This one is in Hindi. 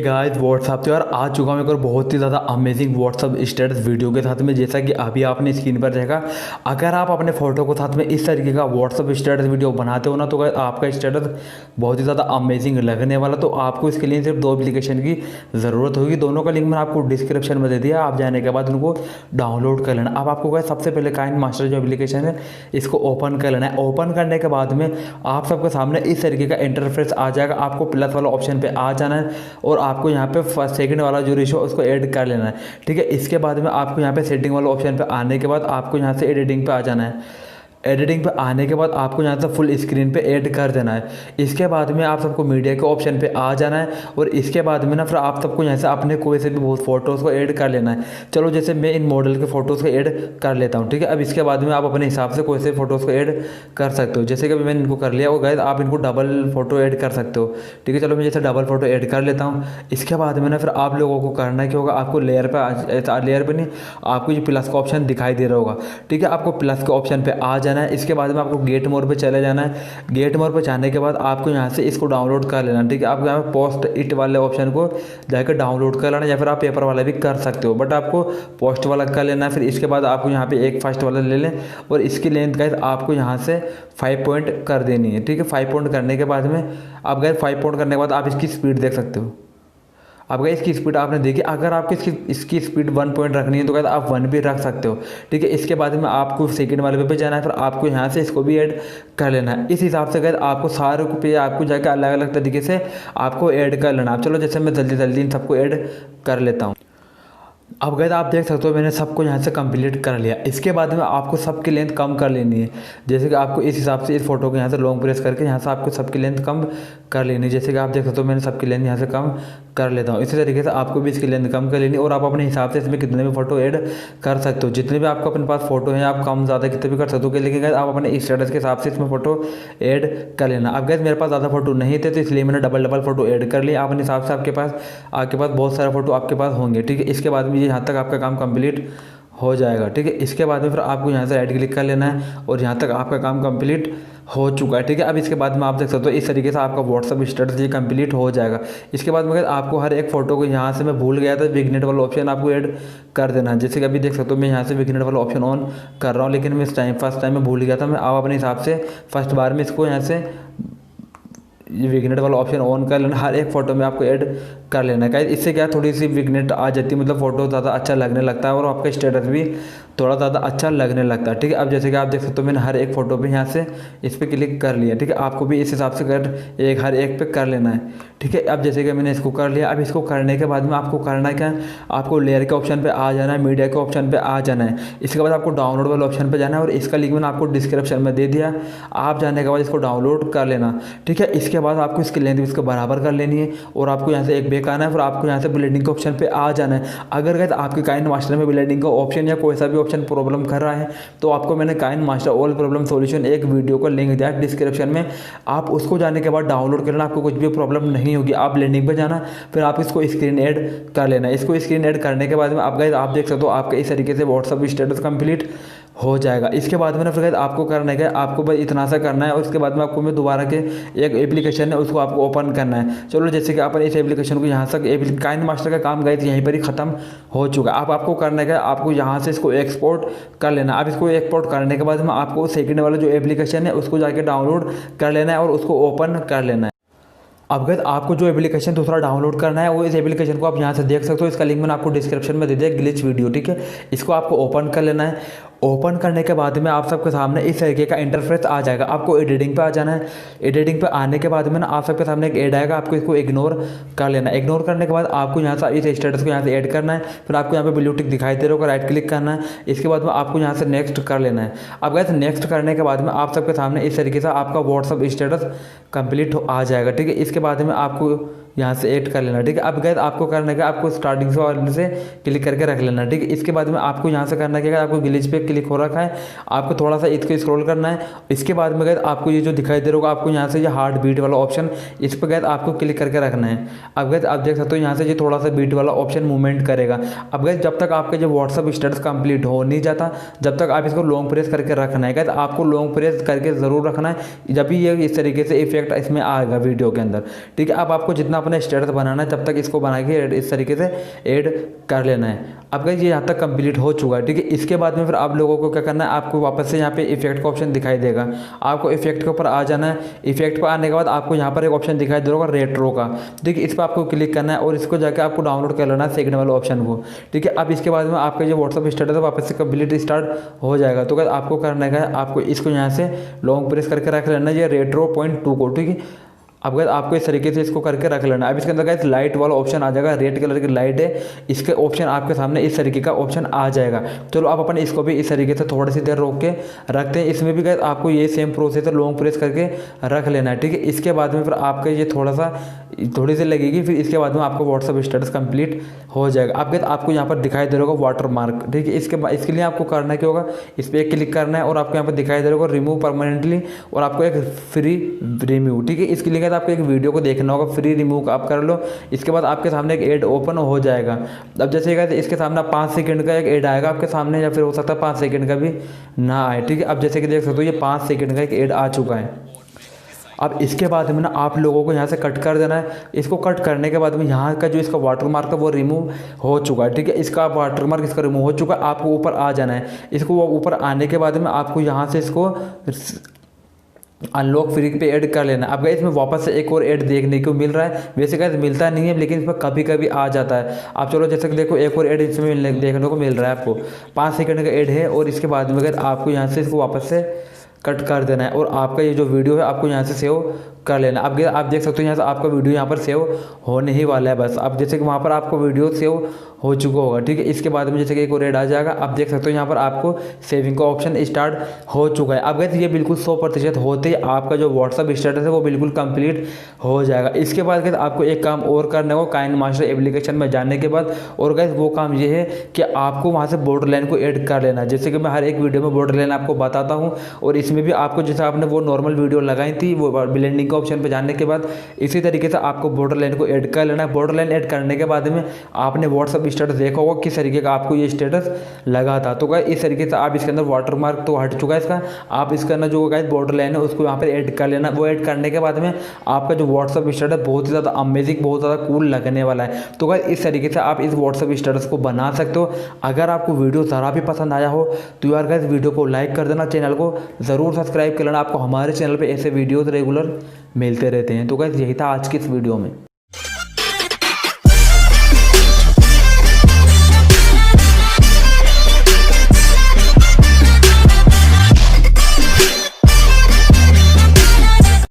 गाइस व्हाट्सअप तो यार आ चुका हूँ एक और बहुत ही ज़्यादा अमेजिंग व्हाट्सअप स्टेटस वीडियो के साथ में। जैसा कि अभी आपने स्क्रीन पर देखा, अगर आप अपने फ़ोटो को साथ में इस तरीके का व्हाट्सअप स्टेटस वीडियो बनाते हो ना, तो गाइस आपका स्टेटस बहुत ही ज़्यादा अमेजिंग लगने वाला। तो आपको इसके लिए सिर्फ 2 एप्लीकेशन की ज़रूरत होगी। दोनों का लिंक मैंने आपको डिस्क्रिप्शन में दे दिया। आप जाने के बाद उनको डाउनलोड कर लेना। अब आपको गाइस सबसे पहले काइनमास्टर जो एप्लीकेशन है इसको ओपन कर लेना है। ओपन करने के बाद में आप सबके सामने इस तरीके का इंटरफेस आ जाएगा। आपको प्लस वाला ऑप्शन पे आ जाना है और आपको यहाँ पे फर्स्ट सेकंड वाला जो रेशो उसको ऐड कर लेना है। ठीक है, इसके बाद में आपको यहाँ पे सेटिंग वाला ऑप्शन पे आने के बाद आपको यहाँ से एडिटिंग पे आ जाना है। एडिटिंग पे आने के बाद आपको यहाँ से फुल स्क्रीन पे ऐड कर देना है। इसके बाद में आप सबको मीडिया के ऑप्शन पे आ जाना है और इसके बाद में ना फिर आप सबको यहाँ से अपने कोई से भी बहुत फोटोज़ को ऐड कर लेना है। चलो जैसे मैं इन मॉडल के फ़ोटोज़ को ऐड कर लेता हूँ। ठीक है, अब इसके बाद में आप अपने हिसाब से कोई से फ़ोटोज़ को ऐड कर सकते हो। जैसे कि मैंने इनको कर लिया और गाइस आप इनको डबल फ़ोटो ऐड कर सकते हो। ठीक है, चलो मैं जैसे डबल फ़ोटो ऐड कर लेता हूँ। इसके बाद में ना फिर आप लोगों को करना क्या होगा, आपको लेयर पर नहीं, आपको ये प्लस का ऑप्शन दिखाई दे रहा होगा। ठीक है, आपको प्लस के ऑप्शन पर आ जाना है। इसके बाद में आपको गेट मोड पे चले जाना है। गेट मोड पे जाने के बाद आपको यहाँ से इसको डाउनलोड कर लेना। ठीक है, आपको यहाँ पे पोस्ट इट वाले ऑप्शन को जाकर डाउनलोड कर लेना, या फिर आप पेपर वाला भी कर सकते हो, बट आपको पोस्ट वाला कर लेना है। फिर इसके बाद आपको यहाँ पे एक फर्स्ट वाला ले लें और इसकी लेंथ गाइस आपको यहाँ से 5 पॉइंट कर देनी है। ठीक है, 5 पॉइंट करने के बाद में अब गाइस 5 पॉइंट करने के बाद आप इसकी स्पीड देख सकते हो। अब गाइस इसकी स्पीड आपने देखी, अगर आपको इसकी स्पीड 1 पॉइंट रखनी है तो गाइस आप 1 भी रख सकते हो। ठीक है, इसके बाद में आपको सेकंड वाले पे जाना है, फिर आपको यहाँ से इसको भी ऐड कर लेना है। इस हिसाब से गाइस आपको सारे को पे आपको जाकर अलग अलग तरीके से आपको ऐड कर लेना है। चलो जैसे मैं जल्दी जल्दी इन सबको ऐड कर लेता हूँ। अब गाइस आप देख सकते हो मैंने सबको यहाँ से कंप्लीट कर लिया। इसके बाद में आपको सबकी लेंथ कम कर लेनी है। जैसे कि आपको इस हिसाब से इस फोटो को यहाँ से लॉन्ग प्रेस करके यहाँ से आपको सबकी लेंथ कम कर लेनी है। जैसे कि आप देख सकते हो मैंने सबकी लेंथ यहाँ से कम कर लेता हूँ। इसी तरीके से आपको भी इसकी लेंथ कम कर लेनी और आप अपने हिसाब से इसमें कितने भी फोटो ऐड कर सकते हो। जितने भी आपको अपने पास फोटो हैं आप कम ज़्यादा कितने भी कर सकते हो, लेकिन गाइस आप अपने स्टेटस के हिसाब से इसमें फोटो ऐड कर लेना। अब गाइस मेरे पास ज़्यादा फोटो नहीं थे तो इसलिए मैंने डबल फोटो ऐड कर लिया। अपने हिसाब से आपके पास बहुत सारे फोटो आपके पास होंगे। ठीक है, इसके बाद में यहाँ तक आपका काम कंप्लीट हो जाएगा। ठीक है, इसके बाद में फिर आपको यहाँ से राइट क्लिक कर लेना है और यहाँ तक आपका काम कंप्लीट हो चुका है। ठीक है, अब इसके बाद में आप देख सकते हो इस तरीके से आपका व्हाट्सअप स्टेटस ये कंप्लीट हो जाएगा। इसके बाद में आपको हर एक फोटो को यहाँ से मैं भूल गया था विग्नेट वाला ऑप्शन आपको ऐड कर देना है। जैसे कि अभी देख सकते हो मैं यहाँ से विग्नेट वाला ऑप्शन ऑन कर रहा हूँ, लेकिन मैं फर्स्ट टाइम में भूल गया था। मैं आप अपने हिसाब से फर्स्ट बार में इसको यहाँ से ये विग्नेट वाला ऑप्शन ऑन कर लेना। हर एक फोटो में आपको ऐड कर लेना है। इससे क्या थोड़ी सी विग्नेट आ जाती है, मतलब फोटो ज़्यादा अच्छा लगने लगता है और आपका स्टेटस भी थोड़ा ज़्यादा अच्छा लगने लगता है। ठीक है, अब जैसे कि आप देख सकते हो मैंने हर एक फोटो पे यहाँ से इस पर क्लिक कर लिया। ठीक है, आपको भी इस हिसाब से हर एक पे कर लेना है। ठीक है, अब जैसे कि मैंने इसको कर लिया। अब इसको करने के बाद में आपको करना क्या है, आपको लेयर के ऑप्शन पे आ जाना है, मीडिया के ऑप्शन पे आ जाना है। इसके बाद आपको डाउनलोड वाले ऑप्शन पे जाना है और इसका लिंक मैंने आपको डिस्क्रिप्शन में दे दिया। आप जाने के बाद इसको डाउनलोड कर लेना। ठीक है, इसके बाद आपको इसकी लेंथ इसको बराबर कर लेनी है और आपको यहाँ से एक बैक आना है। फिर आपको यहाँ से ब्लेंडिंग के ऑप्शन पे आ जाना है। अगर गाइस आपके काइनमास्टर में ब्लेंडिंग का ऑप्शन या कोई सा भी ऑप्शन प्रॉब्लम कर रहा है तो आपको मैंने काइनमास्टर ऑल प्रॉब्लम सॉल्यूशन एक वीडियो का लिंक दिया है डिस्क्रिप्शन में। आप उसको जाने के बाद डाउनलोड कर लेना, आपको कुछ भी प्रॉब्लम नहीं होगी। आप ब्लेंडिंग पे जाना, फिर आप इसको स्क्रीन ऐड कर लेना। इसको स्क्रीन ऐड करने के बाद में आप गाइस आप देख सकते हो आपका इस तरीके से व्हाट्सअप स्टेटस कंप्लीट हो जाएगा। इसके बाद में ना फिर आपको करना है, आपको बस इतना सा करना है और उसके बाद में आपको मैं दोबारा के एक एप्लीकेशन है उसको आपको ओपन करना है। चलो जैसे कि अपन इस एप्लीकेशन को यहाँ तक काइनमास्टर का काम गाइस यहीं पर ही ख़त्म हो चुका है। अब आपको करना है आपको यहाँ से इसको एक्सपोर्ट कर लेना। अब इसको एक्सपोर्ट करने के बाद में आपको सेकंड वाला जो एप्लीकेशन है उसको जाके डाउनलोड कर लेना है और उसको ओपन कर लेना है। अब गाइस आपको जो एप्लीकेशन दूसरा डाउनलोड करना है वो इस एप्लीकेशन को आप यहाँ से देख सकते हो। इसका लिंक मैंने आपको डिस्क्रिप्शन में दे दिया, ग्लिच वीडियो। ठीक है, इसको आपको ओपन कर लेना है। ओपन करने के बाद में आप सबके सामने इस तरीके का इंटरफेस आ जाएगा। आपको एडिटिंग पे आ जाना है। एडिटिंग पे आने के बाद में ना आप सबके सामने एक ऐड आएगा, आपको इसको इग्नोर कर लेना है। इग्नोर करने के बाद आपको यहाँ से इस स्टेटस को यहाँ से ऐड करना है। फिर आपको यहाँ पे ब्लू टिक दिखाई दे रहा होगा, राइट क्लिक करना है। इसके बाद में आपको यहाँ से नेक्स्ट कर लेना है। अब गाइस नेक्स्ट करने के बाद में आप सबके सामने इस तरीके से आपका व्हाट्सअप स्टेटस कंप्लीट आ जाएगा। ठीक है, इसके बाद में आपको यहाँ से ऐड कर लेना। ठीक है, अब गाइस आपको करना है आपको स्टार्टिंग से क्लिक करके रख लेना। ठीक है, इसके बाद में आपको यहाँ से करना है आपको ग्लिच पे क्लिक हो रखा है, आपको थोड़ा सा इसको स्क्रॉल करना है। इसके बाद में गाइस आपको ये जो दिखाई दे रहा होगा आपको यहाँ से ये हार्ट बीट वाला ऑप्शन इस पर गाइस आपको क्लिक करके रखना है। अब गाइस आप देख सकते हो यहाँ से ये थोड़ा सा बीट वाला ऑप्शन मूवमेंट करेगा। अब गाइस जब तक आपका जो व्हाट्सअप स्टेटस कंप्लीट हो नहीं जाता जब तक आप इसको लॉन्ग प्रेस करके रखना है। गाइस आपको लॉन्ग प्रेस करके ज़रूर रखना है, जब भी ये इस तरीके से इफेक्ट इसमें आएगा वीडियो के अंदर। ठीक है, अब आपको जितना अपना स्टेटस बनाना है तब तक इसको बना के इस तरीके से ऐड कर लेना है। अब गाइस ये यहाँ तक कंप्लीट हो चुका है, ठीक है। इसके बाद में फिर आप लोगों को क्या करना है, आपको वापस से यहाँ पे इफेक्ट का ऑप्शन दिखाई देगा, आपको इफेक्ट के ऊपर आ जाना है। इफेक्ट पर आने के बाद आपको यहाँ पर एक ऑप्शन दिखाई दे रहा होगा रेट्रो का, ठीक है। इस पर आपको क्लिक करना है और इसको जाकर आपको डाउनलोड कर लेना है सेकंड वाले ऑप्शन को, ठीक है। अब इसके बाद में आपका जो व्हाट्सअप स्टेटस है वापस से कंप्लीट स्टार्ट हो जाएगा। तो गाइस आपको करना है, आपको इसको यहाँ से लॉन्ग प्रेस करके रख लेना है ये रेट्रो.2 को, ठीक है। अब गाइस आपको इस तरीके से इसको करके रख लेना। अब इसके अंदर गाइस लाइट वाला ऑप्शन आ जाएगा, रेड कलर की लाइट है, इसके ऑप्शन आपके सामने इस तरीके का ऑप्शन आ जाएगा। चलो आप अपन इसको भी इस तरीके से थोड़ी सी देर रोक के रखते हैं। इसमें भी गाइस आपको ये सेम प्रोसेस है, लॉन्ग प्रेस करके रख लेना है, ठीक है। इसके बाद में फिर आपका ये थोड़ी सी लगेगी, फिर इसके बाद में आपको व्हाट्सअप स्टेटस कंप्लीट हो जाएगा। अब गाइस आपको यहाँ पर दिखाई दे रहा होगा वाटर मार्क, ठीक है। इसके लिए आपको करना क्या होगा, इस पर एक क्लिक करना है और आपको यहाँ पर दिखाई दे रहा होगा रिमूव परमानेंटली और आपको एक फ्री रिमूव, ठीक है। इसके लिए आपको एक वीडियो को देखना होगा, फ्री रिमूव आप कर लो। इसके बाद आपके सामने एक ऐड ओपन हो जाएगा। अब जैसे इसके सामने 5 सेकंड का एक ऐड आएगा आपके सामने, या फिर हो सकता है 5 सेकंड का भी ना आए, ठीक है। अब जैसे कि देख सकते हो ये 5 सेकंड का एक ऐड आ चुका है। अब इसके बाद में ना आप लोगों को यहाँ से कट कर देना है। इसको कट करने के बाद में यहाँ का जो इसका वाटरमार्क है वो रिमूव हो चुका है, ठीक है। इसका वाटरमार्क इसका रिमूव हो चुका है। आपको ऊपर आ जाना है। इसको ऊपर आने के बाद में आपको यहाँ से इसको अनलॉक फ्री पे ऐड कर लेना। अब गाइस इसमें वापस से एक और ऐड देखने को मिल रहा है, वैसे गाइस मिलता नहीं है लेकिन इसमें कभी कभी आ जाता है। आप चलो जैसे कि देखो एक और ऐड इसमें देखने को मिल रहा है, आपको 5 सेकंड का ऐड है और इसके बाद में अगर आपको यहाँ से इसको वापस से कट कर देना है और आपका ये जो वीडियो है आपको यहाँ से सेव कर लेना। अब आप देख सकते हो यहाँ से आपका वीडियो यहाँ पर सेव होने ही वाला है बस। अब जैसे कि वहाँ पर आपको वीडियो सेव हो चुका होगा, ठीक है। इसके बाद में जैसे कि एक और ऐड आ जाएगा, आप देख सकते हो यहाँ पर आपको सेविंग का ऑप्शन स्टार्ट हो चुका है। अब गाइस ये बिल्कुल 100% होते ही आपका जो व्हाट्सअप स्टेटस है वो बिल्कुल कंप्लीट हो जाएगा। इसके बाद गाइस आपको एक काम और करना होगा काइनमास्टर एप्लीकेशन में जाने के बाद, और गाइस वो काम ये है कि आपको वहाँ से बॉर्डर लाइन को ऐड कर लेना। जैसे कि मैं हर एक वीडियो में बॉर्डर लाइन आपको बताता हूँ, और इसमें भी आपको जैसे आपने वो नॉर्मल वीडियो लगाई थी वो ब्लेंडिंग का ऑप्शन पे जाने के बाद इसी तरीके से आपको बॉर्डर लाइन को ऐड कर लेना है। बॉर्डर लाइन ऐड करने के बाद में आपने व्हाट्सअप स्टेटस देखा होगा किस तरीके का आपको ये स्टेटस लगा था। तो गाइस इस तरीके से आप इसके अंदर वाटरमार्क तो हट चुका है इसका, आप इसके अंदर जो गाइस बॉर्डर लाइन है उसको यहाँ पर ऐड कर लेना। वो ऐड करने के बाद में आपका जो व्हाट्सअप स्टेटस बहुत ही ज़्यादा अमेजिंग, बहुत ज़्यादा कूल लगने वाला है। तो गाइस इस तरीके से आप इस व्हाट्सअप स्टेटस को बना सकते हो। अगर आपको वीडियो ज़रा भी पसंद आया हो तो यार गाइस वीडियो को लाइक कर देना, चैनल को ज़रूर सब्सक्राइब कर लेना। आपको हमारे चैनल पे ऐसे वीडियोस रेगुलर मिलते रहते हैं। तो गाइस यही था आज की इस वीडियो में।